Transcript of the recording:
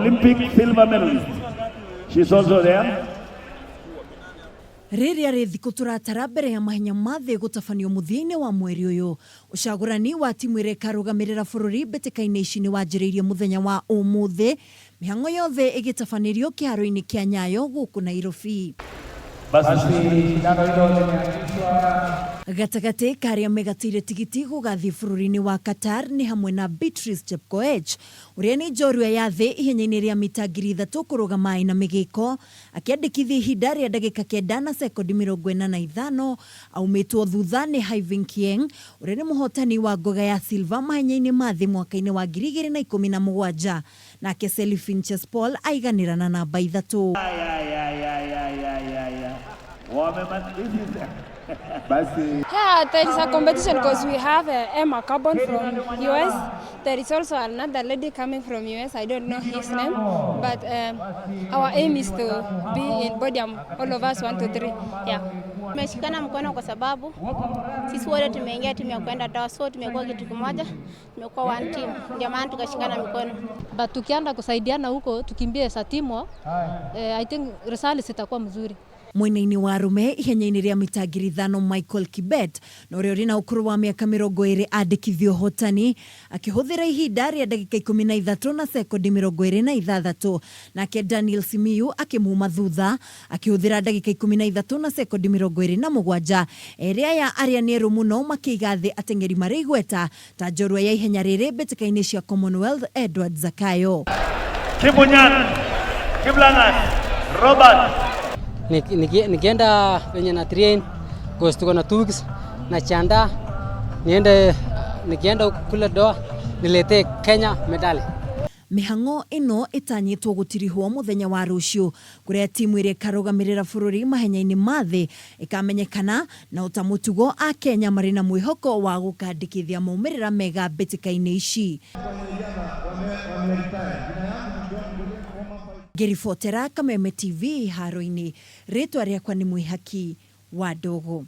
Olympic silver medalist. She's also there. Riri ari thikũ tũratara mbere ya mahenya mathĩ gũtabanio muthia-ini wa mweri ũyũ. Ucagurani wa timu iria ikarugamirira bururi mbĩtĩka-inĩ ici nĩ wanjĩrĩirie muthenya wa ũmũthĩ, mihang'o yothe ĩgĩtabanĩrio kiharo-ini kia Nyayo gũkũ Nairobi. Gatagati karia nimegatiire tigiti gugathii bururi-ini wa Qatar ni hamwe na Beatrice Chepkoech uria ni njorua ya thĩ ihenya-ini ria mita ngiri ithatu kuruga maai na migiko, akiandĩkithia ihinda rĩa ndagĩka 9 na sekondi 45 aumitwo thutha ni Hiving Kieng uria ni muhotani wa ngoga ya silver mahenya-ini mathĩ mwaka-inĩ wa 2017, nake Selfinches Paul aiganĩra na namba ithatu. Yeah, there is a competition because we have Emma Carbon from US. There is also another lady coming from US. I don't know his name, but our aim is to be in podium. All of us 1 to 3. Yeah. Tumeshikana mkono kwa sababu sisi wote tumeingia timu ya kwenda Doha, so tumekuwa kitu kimoja, tumekuwa one team. Ndio maana tukashikana mikono. But tukienda kusaidiana huko, tukimbie sa timu, I think results itakuwa mzuri. Mwena-ini wa arume ihenya-ini ria mita ngiri ithano Michael Kibet na uria uri na ukuru wa miaka 20 andĩkithio hotani akihuthira ihinda ria ndagika 13 na sekondi 26, nake Daniel Simiyu akimuma thutha akihuthira ndagika 13 na sekondi 27, eria ya aria neru muno makiiga thĩ ateng'eri marĩ igweta ta njorua ya ihenya rĩrĩ mbĩtĩka-inĩ cia Commonwealth Edward Zakayo, Kibunyan, Kiblangat, Robert. Nikienda venye na train because tuko na tools na chanda nikienda kule Doha nilete Kenya medali. Mihang'o ino itanyitwo gutirihio muthenya wa ruciu kuria timu iria ikarugamirira bururi mahenya-ini mathĩ ikamenyekana na utamutugo a Kenya marĩ na mwĩhoko wa gũkandĩkithia maumĩrĩra mega mbĩtĩka-inĩ ici. Ngĩribotera Kameme TV iharo-ini, rĩtwa rĩakwa nĩ Mwihaki wa Ndogo.